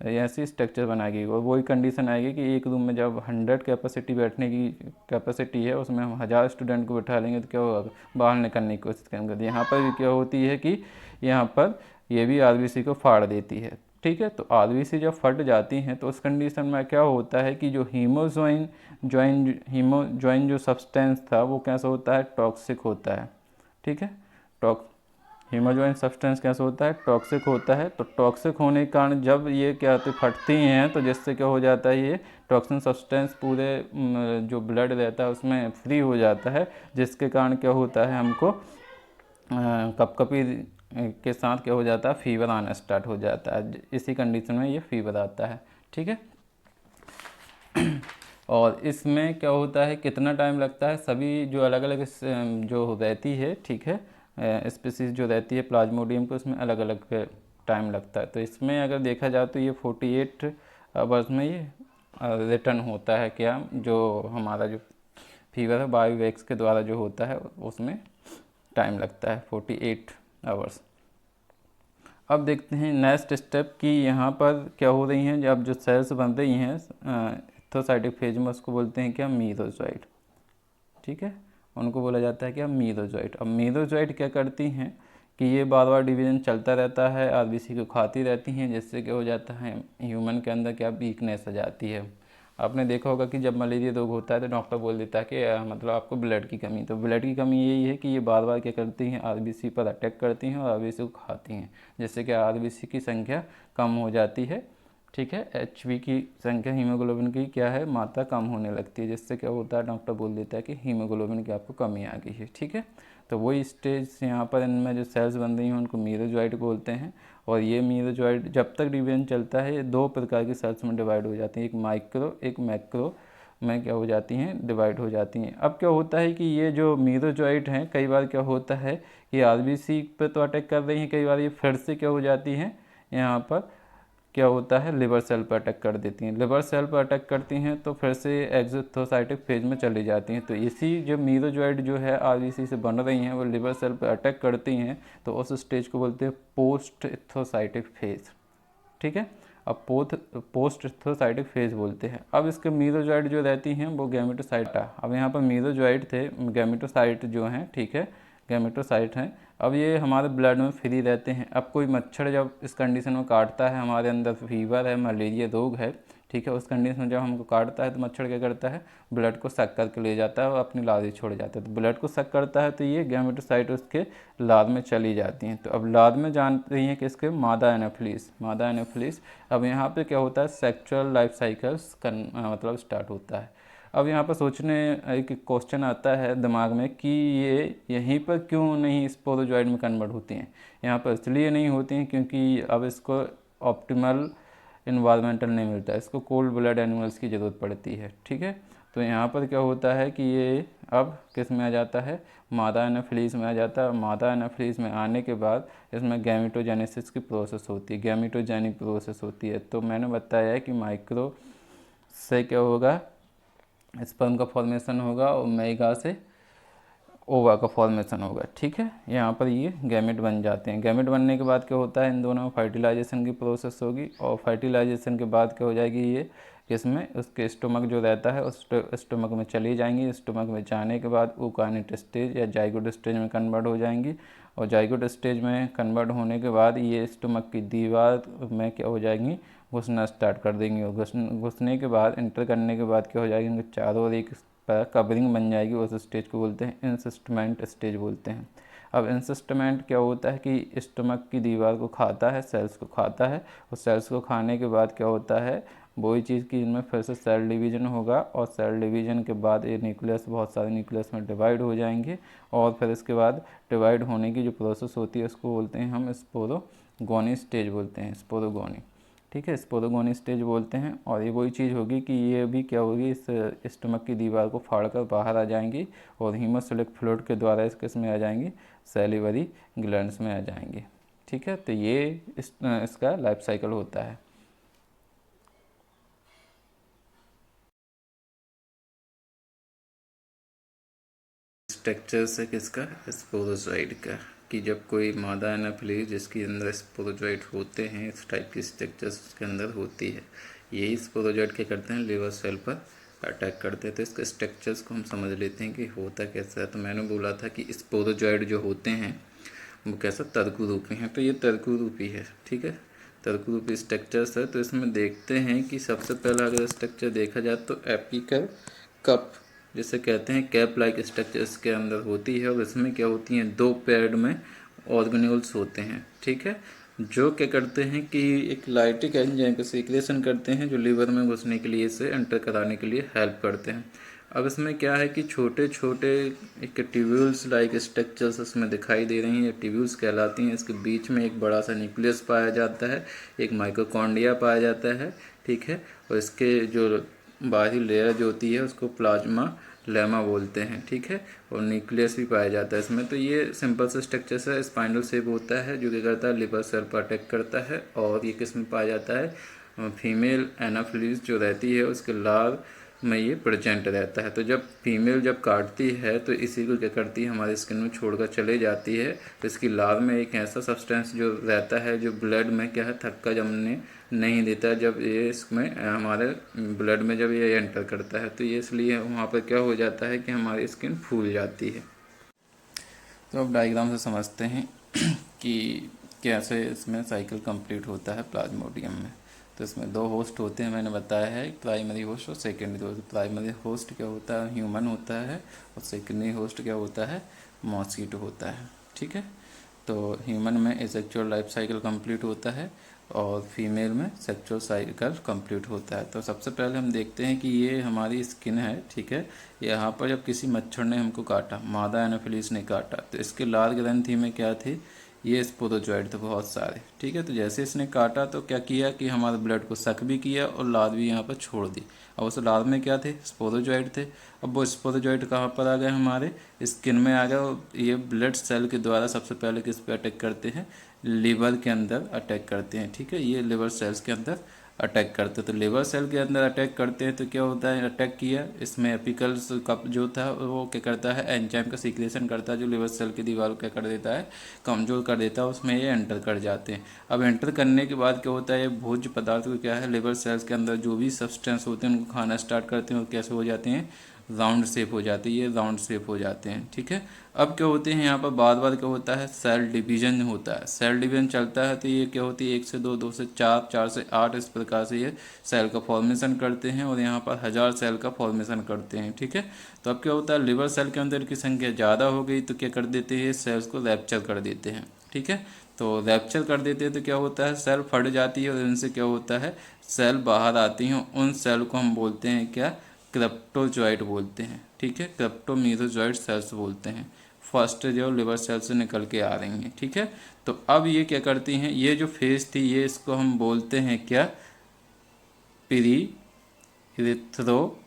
ऐसी स्ट्रक्चर बनाएगी। और वही कंडीशन आएगी कि एक रूम में जब 100 कैपेसिटी बैठने की कैपेसिटी है, उसमें हम 1000 स्टूडेंट को बैठा लेंगे तो क्या होगा, बाहर निकलने की कोशिश करेंगे। यहाँ पर भी क्या होती है कि यहाँ पर ये भी आरबीसी को फाड़ देती है। ठीक है, तो आरबीसी जब फट जाती हैं तो उस कंडीशन में क्या होता है कि जो हीमोज्वाइन जो सब्सटेंस था वो कैसा होता है, टॉक्सिक होता है। ठीक है, हीमोज्वाइन सब्सटेंस कैसा होता है, टॉक्सिक होता है। तो टॉक्सिक होने के कारण जब ये क्या होती फटती हैं तो जिससे क्या हो जाता है, ये टॉक्सिन सब्सटेंस पूरे जो ब्लड रहता है उसमें फ्री हो जाता है, जिसके कारण क्या होता है, हमको कपकपी के साथ क्या हो जाता है, फीवर आना स्टार्ट हो जाता है। इसी कंडीशन में ये फीवर आता है। ठीक है, और इसमें क्या होता है, कितना टाइम लगता है, सभी जो अलग अलग जो रहती है, ठीक है, स्पीसीज जो रहती है प्लाज्मोडियम को, उसमें अलग अलग टाइम लगता है। तो इसमें अगर देखा जाए तो ये 48 आवर्स में ये रिटर्न होता है, क्या जो हमारा जो फीवर है बायोवैक्स के द्वारा जो होता है उसमें टाइम लगता है 48 आवर्स। अब देखते हैं नेक्स्ट स्टेप कि यहाँ पर क्या हो रही हैं, जब जो सेल्स बन रही हैं एथ्रोसाइटिक फेज में, उसको बोलते हैं क्या, मीरोजॉइट। ठीक है, उनको बोला जाता है क्या, मीरोजॉइट। अब मीरोजॉइट क्या करती हैं कि ये बार बार डिवीजन चलता रहता है, आरबीसी को खाती रहती हैं, जिससे क्या हो जाता है, ह्यूमन के अंदर क्या वीकनेस आ जाती है। आपने देखा होगा कि जब मलेरिया रोग होता है तो डॉक्टर बोल देता है कि मतलब आपको ब्लड की कमी। तो ब्लड की कमी यही है कि ये बार बार क्या करती हैं, आरबीसी पर अटैक करती हैं और आरबीसी को खाती हैं, जिससे कि आरबीसी की संख्या कम हो जाती है। ठीक है, एचबी की संख्या, हीमोग्लोबिन की क्या है, मात्रा कम होने लगती है, जिससे क्या होता है, डॉक्टर बोल देता है कि हीमोग्लोबिन की आपको कमी आ गई है। ठीक है, तो वही स्टेज यहाँ पर इनमें जो सेल्स बन रही हैं उनको मीरोजॉइट बोलते हैं। और ये मीरोजॉइट जब तक डिवीजन चलता है, ये दो प्रकार की सेल्स में डिवाइड हो जाती हैं, एक माइक्रो एक मैक्रो में क्या हो जाती हैं, डिवाइड हो जाती हैं। अब क्या होता है कि ये जो मीरोजॉइट हैं, कई बार क्या होता है कि आरबीसी पे तो अटैक कर रही हैं, कई बार ये फिर से क्या हो जाती हैं, यहाँ पर क्या होता है, लिवर सेल पर अटैक कर देती हैं। लिवर सेल पर अटैक करती हैं तो फिर से एक्सोथोसाइटिक फेज में चली जाती हैं। तो इसी जो मीरोजॉइड जो है आरबीसी से बन रही हैं वो लिवर सेल पर अटैक करती हैं, तो उस स्टेज को बोलते हैं पोस्ट एथोसाइटिक फेज। ठीक है, अब पोस्ट एथोसाइटिक फेज बोलते हैं। अब इसके मीरोजॉइड जो रहती हैं वो गैमेटोसाइट। अब यहाँ पर मीरोजॉइड थे, गैमेटोसाइट जो हैं, ठीक है, गैमेटोसाइट हैं। अब ये हमारे ब्लड में फ्री रहते हैं। अब कोई मच्छर जब इस कंडीशन में काटता है, हमारे अंदर फीवर है, मलेरिया रोग है, ठीक है, उस कंडीशन में जब हमको काटता है तो मच्छर क्या करता है, ब्लड को सक करके ले जाता है और अपनी लार छोड़ जाता है। तो ब्लड को सक करता है तो ये गैमेटोसाइट उसके लार में चली जाती हैं। तो अब लार में जान रही हैं किसके, मादा एनाफिलीज, मादा एनाफिलीज। अब यहाँ पे क्या होता है, सेक्सुअल लाइफ साइकिल्स मतलब स्टार्ट होता है। अब यहाँ पर सोचने एक क्वेश्चन आता है दिमाग में कि ये यहीं पर क्यों नहीं स्पोरोजॉइड में कन्वर्ट होती हैं। यहाँ पर इसलिए नहीं होती हैं क्योंकि अब इसको ऑप्टिमल इन्वायरमेंटल नहीं मिलता है, इसको कोल्ड ब्लड एनिमल्स की ज़रूरत पड़ती है। ठीक है, तो यहाँ पर क्या होता है कि ये अब किस में आ जाता है, मादा एनाफिलीज में आ जाता है। मादा एनाफिलीज में आने के बाद इसमें गैमेटोजेनेसिस की प्रोसेस होती है, गैमेटोजेनिक प्रोसेस होती है। तो मैंने बताया है कि माइक्रो से क्या होगा, स्पर्म का फॉर्मेशन होगा और मेगा से ओवा का फॉर्मेशन होगा। ठीक है, यहाँ पर ये गैमेट बन जाते हैं। गैमेट बनने के बाद क्या होता है, इन दोनों में फर्टिलाइजेशन की प्रोसेस होगी और फर्टिलाइजेशन के बाद क्या हो जाएगी, ये इसमें उसके स्टोमक जो रहता है उस स्टोमक में चली जाएंगी। स्टोमक में जाने के बाद ओकानिट स्टेज या जाइगोट स्टेज में कन्वर्ट हो जाएंगी और जाइगोट स्टेज में कन्वर्ट होने के बाद ये स्टोमक की दीवार में क्या हो जाएंगी, घुसना स्टार्ट कर देंगी और घुसने के बाद इंटर करने के बाद क्या हो जाएगी, उनके चारों ओर एक कवरिंग बन जाएगी। उस स्टेज को बोलते हैं इंसिस्टमेंट स्टेज बोलते हैं। अब इंसिस्टमेंट क्या होता है कि स्टमक की दीवार को खाता है, सेल्स को खाता है और सेल्स को खाने के बाद क्या होता है, वही चीज़ की इनमें फिर से सेल डिवीजन होगा और सेल डिवीजन के बाद ये न्यूक्लियस, बहुत सारे न्यूक्लियस में डिवाइड हो जाएंगे और फिर इसके बाद डिवाइड होने की जो प्रोसेस होती है उसको बोलते हैं हम स्पोरोगोनी स्टेज बोलते हैं, स्पोरोगोनी। ठीक है, स्पोरोगोनी स्टेज बोलते हैं। और ये वही चीज़ होगी कि ये भी क्या होगी, इस स्टमक की दीवार को फाड़कर बाहर आ जाएंगी और हीमोसिलिक फ्लूइड के द्वारा इस किस में आ जाएंगी, सैलिवरी ग्लैंड्स में आ जाएंगी। ठीक है, तो ये इसका लाइफ साइकिल होता है। स्ट्रक्चर है किसका, स्पोरोजॉइड का, कि जब कोई मादा एनाफिलीज जिसके अंदर स्पोरोजॉइड होते हैं, इस टाइप की स्ट्रक्चर्स उसके अंदर होती है, यही स्पोरोजॉइड क्या करते हैं, लिवर सेल पर अटैक करते हैं। तो इसके स्ट्रक्चर्स को हम समझ लेते हैं कि होता कैसा है। तो मैंने बोला था कि स्पोरोजॉइड जो होते हैं वो कैसा, तर्कु रूपी हैं। तो ये तर्कु रूपी है। ठीक है, तर्कु रूपी स्ट्रक्चर्स है। तो इसमें देखते हैं कि सबसे पहला अगर स्ट्रक्चर देखा जाए तो एपिकल कप जिसे कहते हैं, कैप लाइक स्ट्रक्चर इसके अंदर होती है और इसमें क्या होती हैं, दो पेयर्ड में ऑर्गेन्यूल्स होते हैं। ठीक है, जो क्या करते हैं कि एक लाइटिक एंजाइम का सीक्रेशन करते हैं जो लीवर में घुसने के लिए, इसे एंटर कराने के लिए हेल्प करते हैं। अब इसमें क्या है कि छोटे छोटे एक ट्यूब्यूल्स लाइक स्ट्रक्चर्स इसमें दिखाई दे रही हैं, ये ट्यूब्यूल्स कहलाती हैं। इसके बीच में एक बड़ा सा न्यूक्लियस पाया जाता है, एक माइटोकॉन्ड्रिया पाया जाता है। ठीक है, और इसके जो बाहरी लेयर जो होती है उसको प्लाज्मा लेमा बोलते हैं। ठीक है, और न्यूक्लियस भी पाया जाता है इसमें। तो ये सिंपल सा स्ट्रक्चर है, स्पाइनल शेप होता है जो क्या करता है, लिवर सेल पर अटैक करता है। और ये किस में पाया जाता है, फीमेल एनाफिलीज जो रहती है उसके लार में ये प्रेजेंट रहता है। तो जब फीमेल जब काटती है तो इसी को क्या करती है, हमारी स्किन में छोड़कर चले जाती है। तो इसकी लार में एक ऐसा सब्सटेंस जो रहता है जो ब्लड में क्या है, थक्का जमने नहीं देता जब ये इसमें हमारे ब्लड में जब ये एंटर करता है। तो ये इसलिए वहाँ पर क्या हो जाता है कि हमारी स्किन फूल जाती है। तो अब डायग्राम से समझते हैं कि कैसे इसमें साइकिल कंप्लीट होता है प्लाज्मोडियम में। तो इसमें दो होस्ट होते हैं, मैंने बताया है, प्राइमरी होस्ट और सेकेंडरी होस्ट। प्राइमरी होस्ट क्या होता है, ह्यूमन होता है और सेकेंडरी होस्ट क्या होता है, मॉस्किटो होता है। ठीक है, तो ह्यूमन में एसेक्सुअल लाइफ साइकिल कंप्लीट होता है और फीमेल में सेक्सुअल साइकिल कंप्लीट होता है। तो सबसे पहले हम देखते हैं कि ये हमारी स्किन है। ठीक है, यहाँ पर जब किसी मच्छर ने हमको काटा, मादा एनाफिलीज ने काटा, तो इसके लाल ग्रंथि में क्या थे, ये स्पोरोजोइड थे बहुत सारे, ठीक है। तो जैसे इसने काटा तो क्या किया कि हमारे ब्लड को सक भी किया और लाद भी यहाँ पर छोड़ दी। अब उस लाद में क्या थे, स्पोरोजोइड थे। अब वो स्पोरोजोइड कहाँ पर आ गए, हमारे स्किन में आ गए। और ये ब्लड सेल के द्वारा सबसे पहले किस पे अटैक करते हैं, लीवर के अंदर अटैक करते हैं, ठीक है। ये लिवर सेल्स के अंदर अटैक करते हैं। तो लिवर सेल के अंदर अटैक करते हैं तो क्या होता है, अटैक किया, इसमें एपिकल्स कप जो था वो क्या करता है, एंजाइम का सीक्रेशन करता है जो लिवर सेल की दीवार को क्या कर देता है, कमज़ोर कर देता है, उसमें ये एंटर कर जाते हैं। अब एंटर करने के बाद क्या होता है, ये भोज्य पदार्थ को क्या है, लिवर सेल्स के अंदर जो भी सब्सटेंस होते हैं उनको खाना स्टार्ट करते हैं और कैसे हो जाते हैं, राउंड शेप हो जाती है, ये राउंड शेप हो जाते हैं, ठीक है। अब क्या होते हैं यहाँ पर बार बार क्या होता है, सेल डिवीजन होता है। सेल डिवीजन चलता है तो ये क्या होती है, 1 से 2, 2 से 4, 4 से 8, इस प्रकार से ये सेल का फॉर्मेशन करते हैं और यहाँ पर 1000 सेल का फॉर्मेशन करते हैं, ठीक है। तो अब क्या होता है, लिवर सेल के अंदर की संख्या ज़्यादा हो गई तो क्या कर देते हैं, सेल्स को रैप्चर कर देते हैं, ठीक है। तो रैप्चर कर देते हैं तो क्या होता है, सेल फट जाती है और इनसे क्या होता है, सेल बाहर आती हैं। उन सेल को हम बोलते हैं क्या, क्रिप्टोजॉइड बोलते हैं, ठीक है। क्रिप्टोमीरोजॉइड सेल्स बोलते हैं। फर्स्ट जो लिवर सेल से निकल के आ रही हैं, ठीक है। तो अब ये क्या करती हैं, ये जो फेज थी ये इसको हम बोलते हैं क्या, प्री इरिथ्रो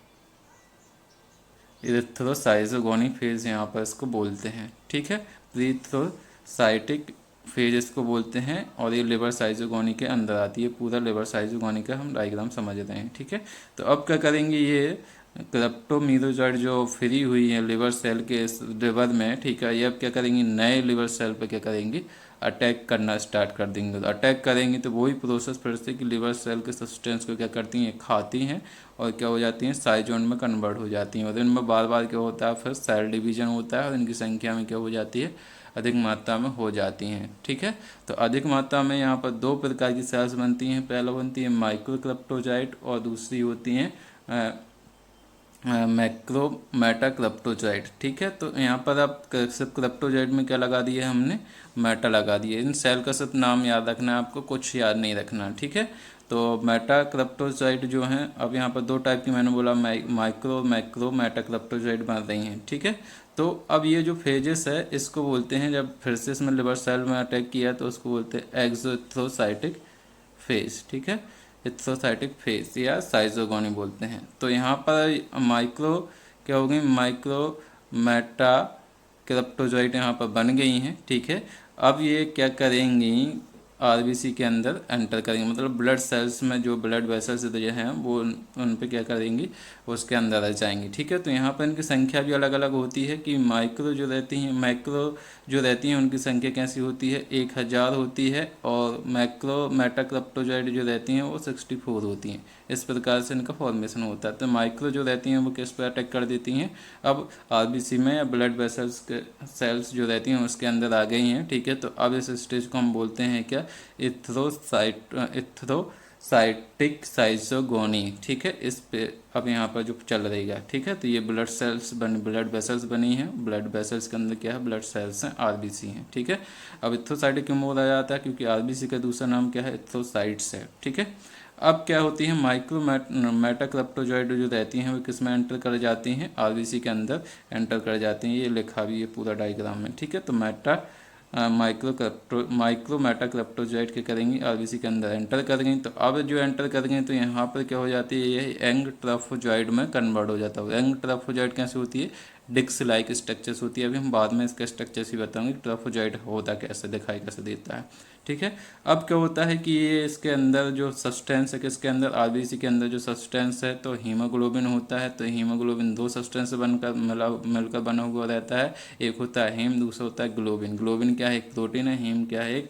इरिथ्रोसाइजोगोनी फेज यहाँ पर इसको बोलते हैं, ठीक है। प्रीथ्रोसाइटिक फेज इसको बोलते हैं और ये लिवर साइजोगोनी के अंदर आती है। पूरा लिवर साइजोगोनी का हम डायग्राम समझ रहे हैं, ठीक है। तो अब क्या करेंगे, ये क्रिप्टोमीरोजॉइड जो फ्री हुई है लिवर सेल के लिवर में, ठीक है, ये अब क्या करेंगी, नए लिवर सेल पे क्या करेंगी, अटैक करना स्टार्ट कर देंगे। तो अटैक करेंगे तो वही प्रोसेस फिर से कि लिवर सेल के सब्सटेंस को क्या करती हैं, खाती हैं और क्या हो जाती हैं, साइजोन में कन्वर्ट हो जाती हैं। और इनमें बार बार क्या होता है, फिर सेल डिवीजन होता है और इनकी संख्या में क्या हो जाती है, अधिक मात्रा में हो जाती हैं, ठीक है। तो अधिक मात्रा में यहाँ पर 2 प्रकार की सेल्स बनती हैं। पहला बनती है माइक्रोक्रिप्टोजॉइड और दूसरी होती हैं मैक्रो मेटा क्रिप्टोजॉइड, ठीक है। तो यहाँ पर आप सिर्फ क्रिप्टोजॉइड में क्या लगा दिए हमने, मेटा लगा दिए। इन सेल का सिर्फ नाम याद रखना है आपको, कुछ याद नहीं रखना, ठीक है। तो मेटा क्रिप्टोजॉइड जो हैं, अब यहाँ पर 2 टाइप की मैंने बोला, माइक्रो मैक्रो मेटा क्रिप्टोजॉइड बन रही हैं, ठीक है। तो अब ये जो फेजेस है इसको बोलते हैं, जब फिर से इसमें लिवर सेल में अटैक किया तो उसको बोलते हैं एक्सोथ्रोसाइटिक फेज, ठीक है। इथ्रोसाइटिक फेज या साइजोगोनी बोलते हैं। तो यहाँ पर माइक्रो क्या हो गई, माइक्रो मेटा क्रिप्टोजॉइड यहाँ पर बन गई हैं, ठीक है। अब ये क्या करेंगी, आरबीसी के अंदर एंटर करेंगे, मतलब ब्लड सेल्स में जो ब्लड वेसल्स जो हैं वो उन पे क्या करेंगी, उसके अंदर आ जाएंगी, ठीक है। तो यहाँ पर इनकी संख्या भी अलग अलग होती है कि माइक्रो जो रहती हैं, मैक्रो जो रहती हैं उनकी संख्या कैसी होती है, 1000 होती है। और मैक्रो मेटा क्रिप्टोजॉइड जो रहती हैं वो 64 होती हैं। इस प्रकार से इनका फॉर्मेशन होता है। तो माइक्रो जो रहती हैं वो किस पर अटैक कर देती हैं, अब आरबीसी में या ब्लड वेसल्स के सेल्स जो रहती हैं उसके अंदर आ गई हैं, ठीक है। तो अब इस स्टेज को हम बोलते हैं क्या, इथ्रोसाइटिक साइजोगोनी, ठीक है। इस पे अब यहाँ पर जो चल रही है, ठीक है। तो ये ब्लड वेसल्स बनी हैं, ब्लड वेसल्स के अंदर क्या है, ब्लड सेल्स हैं, आरबीसी हैं, ठीक है। अब इथ्रोसाइटिक क्यों बोला जाता है, क्योंकि आरबीसी का दूसरा नाम क्या है, इथ्रोसाइट्स है, ठीक है। अब क्या होती है, माइक्रो मेटा क्रिप्टोजॉइड जो रहती हैं वो किस में एंटर कर जाती हैं, आरबीसी के अंदर एंटर कर जाती हैं। ये लिखा भी है पूरा डायग्राम में, ठीक है। तो माइक्रो मेटा क्रिप्टोजॉइड के करेंगी, आरबीसी के अंदर एंटर करेंगी। तो अब जो एंटर करेंगे तो यहाँ पर क्या हो जाती है, ये यंग ट्रफोजॉइड में कन्वर्ट हो जाता है। यंग ट्रफोजॉइड कैसे होती है, डिक्स लाइक स्ट्रक्चर्स होती है। अभी हम बाद में इसका स्ट्रक्चर्स ही बताएंगे, ट्रफोजॉइड होता कैसे, दिखाई कैसे देता है, ठीक है। अब क्या होता है कि ये इसके अंदर जो सब्सटेंस है, किसके अंदर, आरबीसी के अंदर जो सब्सटेंस है तो हीमोग्लोबिन होता है। तो हीमोग्लोबिन 2 सब्सटेंस बनकर मिलकर बना हुआ रहता है। एक होता है हीम, दूसरा होता है ग्लोबिन। ग्लोबिन क्या है, एक प्रोटीन है, हीम क्या है, एक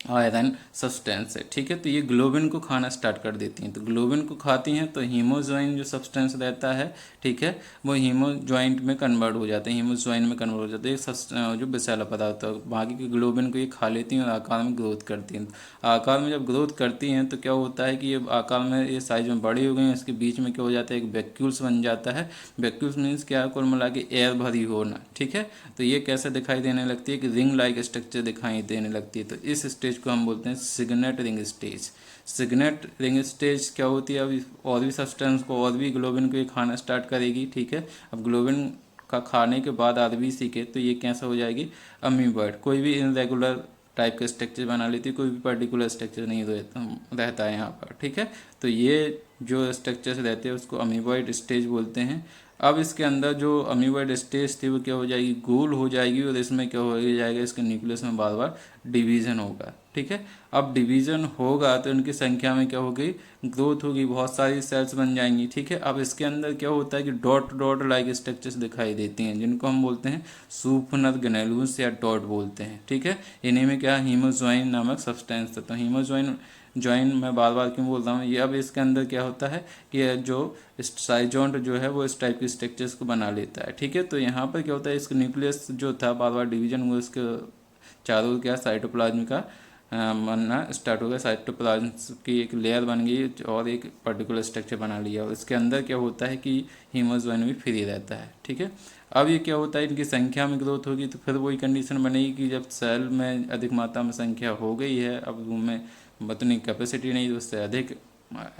आयरन सब्सटेंस है, ठीक है। तो ये ग्लोबिन को खाना स्टार्ट कर देती हैं। तो ग्लोबिन को खाती हैं तो हीमोजॉइन जो सब्सटेंस रहता है, ठीक है, वो हीमोजॉइंट में कन्वर्ट हो जाते हैं, हीमोजॉइन में कन्वर्ट हो जाते हैं, जो विषैला पदार्थ है। बाकी के ग्लोबिन को ये खा लेती हैं और आकार में ग्रोथ करती हैं। आकार में जब ग्रोथ करती हैं तो क्या होता है कि ये आकार में, ये साइज में बड़ी हो गई हैं, इसके बीच में क्या हो जाता है, एक वैक्यूल्स बन जाता है। वैक्यूल्स मीन्स क्या है, कुल मिला के एयर भरी होना, ठीक है। तो ये कैसे दिखाई देने लगती है कि रिंग लाइक स्ट्रक्चर दिखाई देने लगती है। तो इस स्टेज को हम बोलते हैं signet ring stage. Signet ring stage क्या होती है, अभी और भी सब्सटेंस को, और भी ग्लोबिन को ये खाना स्टार्ट करेगी, ठीक है। अब ग्लोबिन का खाने के बाद आरबीसी के, तो ये कैसा हो जाएगी, अमीबॉइड। कोई भी इनरेगुलर टाइप का स्ट्रक्चर बना लेती है, कोई भी पर्टिकुलर स्ट्रक्चर नहीं रहता है यहाँ पर, ठीक है। तो ये जो स्ट्रक्चर्स रहते हैं उसको अमीबॉइड स्टेज बोलते हैं। अब इसके अंदर जो अमीबॉइड स्टेज थी वो क्या हो जाएगी, गोल हो जाएगी, और इसमें क्या हो जाएगा, इसके न्यूक्लियस में बार बार डिवीज़न होगा, ठीक है। अब डिवीज़न होगा तो इनकी संख्या में क्या होगी, ग्रोथ होगी, बहुत सारी सेल्स बन जाएंगी, ठीक है। अब इसके अंदर क्या होता है कि डॉट डॉट लाइक स्ट्रक्चर्स दिखाई देती हैं, जिनको हम बोलते हैं सूपनर ग्रेन्यूल्स या डॉट बोलते हैं, ठीक है। इन्हीं में क्या हीमोजॉइन नामक सब्सटेंस था। तो हीमोजॉइन जॉइन मैं बार बार क्यों बोल रहा हूँ, ये अब इसके अंदर क्या होता है कि जो साइजोंट जो है वो इस टाइप के स्ट्रक्चर्स को बना लेता है, ठीक है। तो यहाँ पर क्या होता है, इसका न्यूक्लियस जो था बार बार डिवीजन हुआ, इसके चारों क्या साइटोप्लाज्म का बनना स्टार्ट हो गया, साइटोप्लाज्म की एक लेयर बन गई और एक पर्टिकुलर स्ट्रक्चर बना लिया, और इसके अंदर क्या होता है कि हीमोजॉइन भी फ्री रहता है, ठीक है। अब ये क्या होता है, इनकी संख्या में ग्रोथ होगी, तो फिर वही कंडीशन बनेगी कि जब सेल में अधिक मात्रा में संख्या हो गई है, अब रूम में उतनी कैपेसिटी नहीं, उससे अधिक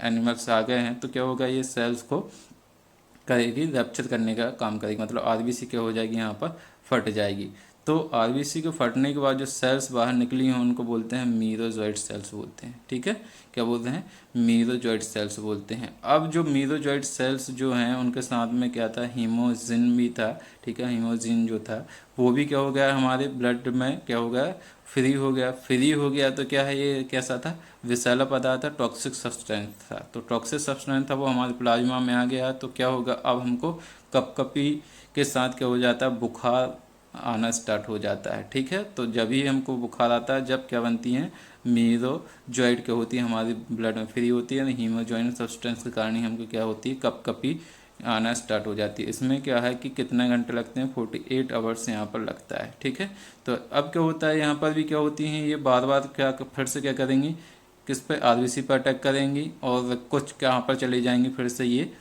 एनिमल्स आ गए हैं, तो क्या होगा, ये सेल्स को करेगी, रैप्चर करने का काम करेगी, मतलब आरबीसी क्या हो जाएगी, यहाँ पर फट जाएगी। तो आरबीसी के फटने के बाद जो सेल्स बाहर निकली हैं उनको बोलते हैं मीरोजॉइड सेल्स बोलते हैं, ठीक है। क्या बोलते हैं, मीरोजॉइड सेल्स बोलते हैं। अब जो मीरोजॉइड सेल्स जो हैं उनके साथ में क्या था, हीमोजिन भी था, ठीक है। हीमोजिन जो था वो भी क्या हो गया, हमारे ब्लड में क्या हो गया, फ्री हो गया। फ्री हो गया तो क्या है, ये कैसा था, विषैला पदार्थ था, टॉक्सिक सब्सटेंस था। तो टॉक्सिक सब्सटेंस था वो हमारे प्लाज्मा में आ गया, तो क्या होगा, अब हमको कपकपी के साथ क्या हो जाता है, बुखार आना स्टार्ट हो जाता है, ठीक है। तो जब ही हमको बुखार आता है, जब क्या बनती हैं, मीरोजॉइड क्या होती है, हमारी ब्लड में फ्री होती है, हीमोजॉइन सब्सटेंस के कारण ही हमको क्या होती है, कपकपी आना स्टार्ट हो जाती है। इसमें क्या है कि कितने घंटे लगते हैं, 48 आवर्स यहाँ पर लगता है, ठीक है। तो अब क्या होता है, यहाँ पर भी क्या होती हैं, ये बार बार क्या फिर से क्या करेंगी, किस पे, आरबीसी पर अटैक करेंगी, और कुछ कहाँ पर चले जाएंगी, फिर से ये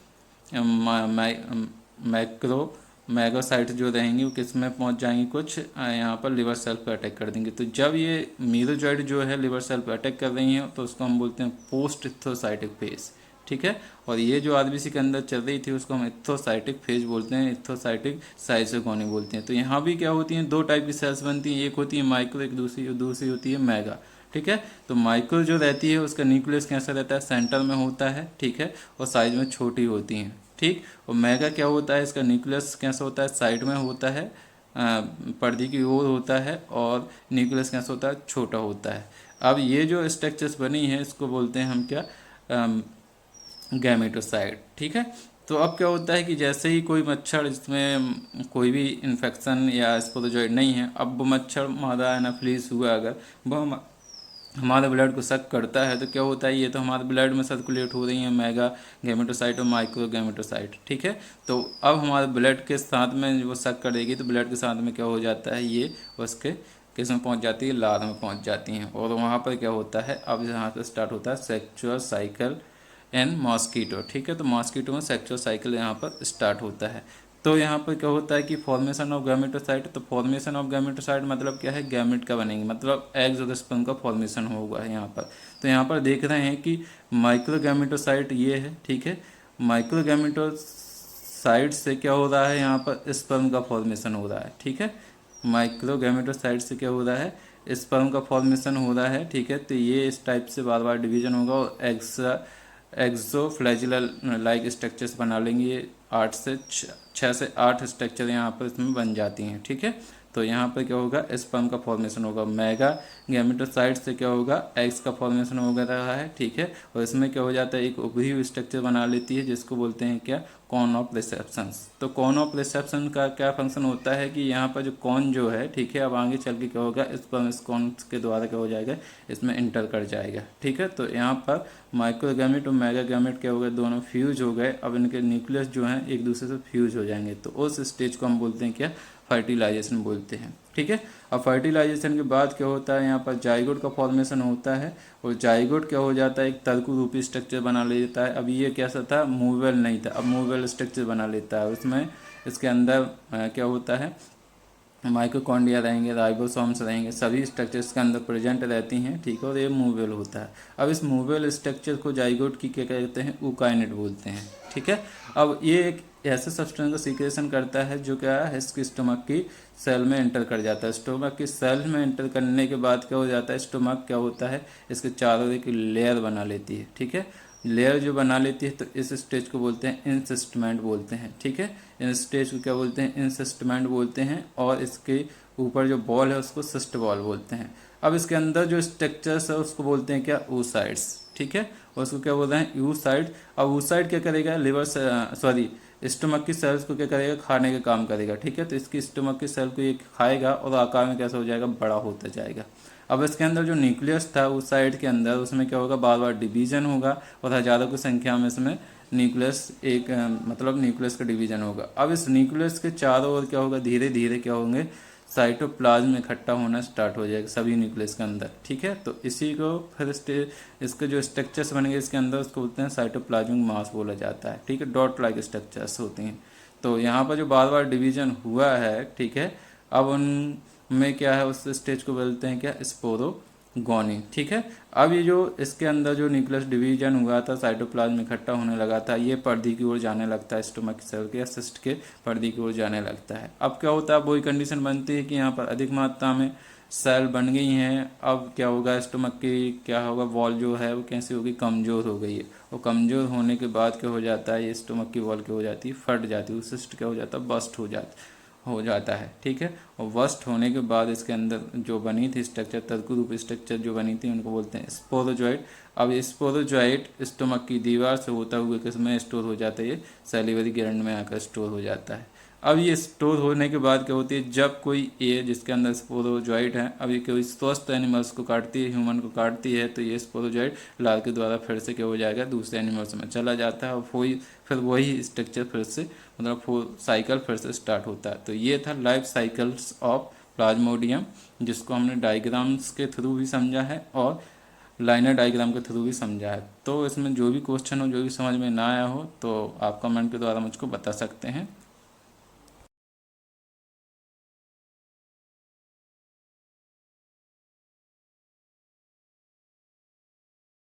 मैक्रो मैगोसाइट जो रहेंगी वो किस में पहुंच जाएंगी, कुछ यहाँ पर लिवर सेल पर अटैक कर देंगे। तो जब ये मीरोजॉइड जो है लिवर सेल पर अटैक कर रही हैं तो उसको हम बोलते हैं पोस्ट इथोसाइटिक फेज, ठीक है। और ये जो आरबीसी के अंदर चल रही थी उसको हम इथोसाइटिक फेज बोलते हैं, इथोसाइटिक साइटोगोनी बोलते हैं। तो यहाँ भी क्या होती हैं, दो टाइप की सेल्स बनती हैं, एक होती है माइक्रो, एक दूसरी होती है मेगा, ठीक है। तो माइक्रो जो रहती है उसका न्यूक्लियस कैसा रहता है, सेंटर में होता है, ठीक है, और साइज में छोटी होती हैं, ठीक। और मेगा क्या होता है, इसका न्यूक्लियस कैसा होता है, साइड में होता है, पर्दे की ओर होता है, और न्यूक्लियस कैसा होता है, छोटा होता है। अब ये जो स्ट्रक्चर्स बनी है इसको बोलते हैं हम क्या, गैमेटोसाइट, ठीक है। तो अब क्या होता है कि जैसे ही कोई मच्छर, जिसमें कोई भी इन्फेक्शन या स्पोरोजॉइड नहीं है, अब वो मच्छर मादा एनाफिलीज हुआ, अगर वो हमारे ब्लड को सक करता है, तो क्या होता है, ये तो हमारे ब्लड में सर्कुलेट हो रही है मेगा गैमेटोसाइट और माइक्रो गैमेटोसाइट, ठीक है। तो अब हमारे ब्लड के साथ में वो सक करेगी, तो ब्लड के साथ में क्या हो जाता है, ये उसके किस में पहुंच जाती है, लार में पहुंच जाती हैं, और वहाँ पर क्या होता है, अब यहाँ से स्टार्ट होता है सेक्चुअल साइकिल एंड मॉस्कीटो, ठीक है। तो मॉस्कीटो में सेक्चुअल साइकिल यहाँ पर स्टार्ट होता है। तो यहाँ पर क्या होता है कि फॉर्मेशन ऑफ गैमेटोसाइट, तो फॉर्मेशन ऑफ गैमेटोसाइट मतलब क्या है, गैमेट का बनेंगे, मतलब एग्स और स्पर्म का फॉर्मेशन होगा यहाँ पर। तो यहाँ पर देख रहे हैं कि माइक्रो गैमेटोसाइट ये है, ठीक है। माइक्रो गैमेटोसाइट से क्या हो रहा है, यहाँ पर स्पर्म का फॉर्मेशन हो रहा है, ठीक है। माइक्रो गैमेटोसाइट से क्या हो रहा है, स्पर्म का फॉर्मेशन हो रहा है, ठीक है। तो ये इस टाइप से बार बार डिवीजन होगा और एक्सोफ्लैजिलल लाइक स्ट्रक्चर्स बना लेंगे। ये 6 से 8 स्ट्रक्चर यहाँ पर इसमें बन जाती हैं, ठीक है। तो यहाँ पर क्या होगा, स्पर्म का फॉर्मेशन होगा, मेगा गैमेटोसाइट से क्या होगा, एग्स का फॉर्मेशन हो रहा है, ठीक है। और इसमें क्या हो जाता है, एक उभरी हुई स्ट्रक्चर बना लेती है जिसको बोलते हैं क्या, कॉन ऑफ रिसेप्शन। तो कॉन ऑफ रिसेप्शन का क्या फंक्शन होता है कि यहाँ पर जो कॉन जो है, ठीक है, अब आगे चल के क्या होगा, स्पर्म इस कॉन के द्वारा क्या हो जाएगा, इसमें इंटर कर जाएगा, ठीक है। तो यहाँ पर माइक्रोगैमेट और मेगागैमेट क्या हो गए, दोनों फ्यूज हो गए, अब इनके न्यूक्लियस जो हैं एक दूसरे से फ्यूज हो जाएंगे। तो उस स्टेज को हम बोलते हैं क्या, फर्टिलाइजेशन बोलते हैं, ठीक है। अब फर्टिलाइजेशन के बाद क्या होता है, यहाँ पर जाइगोट का फॉर्मेशन होता है, और जाइगोट क्या हो जाता है, एक तर्कु रूपी स्ट्रक्चर बना लेता है। अब ये कैसा था, मूवेबल नहीं था, अब मूवेबल स्ट्रक्चर बना लेता है। उसमें इसके अंदर क्या होता है, माइटोकॉन्ड्रिया रहेंगे, राइबोसोम्स रहेंगे, सभी स्ट्रक्चर्स के अंदर प्रेजेंट रहती हैं, ठीक है, और ये मूवेबल होता है। अब इस मूवेबल स्ट्रक्चर को जाइगोट की क्या कहते हैं, यूकारियोट बोलते हैं, ठीक है। अब ये एक ऐसे सब्सटेंस का सीक्रेशन करता है जो क्या है इसके स्टोमक की सेल में एंटर कर जाता है। स्टोमक की सेल में एंटर करने के बाद क्या हो जाता है, स्टोमक क्या होता है इसके चारों एक लेयर बना लेती है, ठीक है। लेयर जो बना लेती है तो इस स्टेज को बोलते हैं इनसिस्टमेंट बोलते हैं, ठीक है। इस स्टेज को क्या बोलते हैं, इनसिस्टमेंट बोलते हैं। और इसके ऊपर जो बॉल है उसको सिस्ट बॉल बोलते हैं। अब इसके अंदर जो स्ट्रक्चर्स है उसको बोलते हैं क्या, oocytes, ठीक है। और उसको क्या बोलते हैं, oocyte। अब oocyte क्या करेगा, लिवर सॉरी स्टोमक की सेल्स को क्या करेगा, खाने का काम करेगा, ठीक है। तो इसकी स्टोमक की सेल को ये खाएगा और आकार में कैसा हो जाएगा, बड़ा होता जाएगा। अब इसके अंदर जो न्यूक्लियस था उस साइड के अंदर, उसमें क्या होगा, बार बार डिवीजन होगा और हजारों की संख्या में इसमें न्यूक्लियस एक मतलब न्यूक्लियस का डिवीजन होगा। अब इस न्यूक्लियस के चारों ओर क्या होगा, धीरे धीरे क्या होंगे, साइटोप्लाज्म में इकट्ठा होना स्टार्ट हो जाएगा सभी न्यूक्लियस के अंदर, ठीक है। तो इसी को फिर इसके जो स्ट्रक्चर्स बनेंगे इसके अंदर उसको बोलते हैं साइटोप्लाज्मिक मास बोला जाता है, ठीक है। डॉट लाइक स्ट्रक्चर्स होती हैं। तो यहाँ पर जो बार बार डिवीजन हुआ है, ठीक है, अब उनमें क्या है, उस स्टेज को बोलते हैं क्या, स्पोरोगोनी, ठीक है। अब ये जो इसके अंदर जो न्यूक्लियस डिवीजन हुआ था, साइटोप्लाज्म इकट्ठा होने लगा था, ये पर्दी की ओर जाने लगता है, स्टोमक सेल के या सिस्ट के पर्दी की ओर जाने लगता है। अब क्या होता है, वही कंडीशन बनती है कि यहाँ पर अधिक मात्रा में सेल बन गई हैं। अब क्या होगा, स्टोमक की क्या होगा, वॉल जो है वो कैसी होगी, कमज़ोर हो गई है। और कमज़ोर होने के बाद क्या हो जाता है, ये स्टोमक की वॉल क्या हो जाती है, फट जाती है, वो सिस्ट क्या हो जाता है, बस्ट हो जाता है, ठीक है। और वस्ट होने के बाद इसके अंदर जो बनी थी स्ट्रक्चर, तर्कु रूप स्ट्रक्चर जो बनी थी उनको बोलते हैं स्पोरोजॉइड। अब स्पोरोजॉइड स्टोमक की दीवार से होता हुआ किसमें स्टोर हो जाता है, ये सैलिवरी ग्लैंड में आकर स्टोर हो जाता है। अब ये स्टोर होने के बाद क्या होती है, जब कोई ये जिसके अंदर स्पोरोजॉइड है, अब ये कोई स्वस्थ एनिमल्स को काटती है, ह्यूमन को काटती है, तो ये स्पोरोजॉइड लार के द्वारा फिर से क्या हो जाएगा, दूसरे एनिमल्स में चला जाता है। और फिर वही स्ट्रक्चर फिर से मतलब साइकिल फिर से स्टार्ट होता है। तो ये था लाइफ साइकिल्स ऑफ प्लाज्मोडियम, जिसको हमने डायग्राम्स के थ्रू भी समझा है और लाइनर डायग्राम के थ्रू भी समझा है। तो इसमें जो भी क्वेश्चन हो, जो भी समझ में ना आया हो, तो आप कमेंट के द्वारा मुझको बता सकते हैं।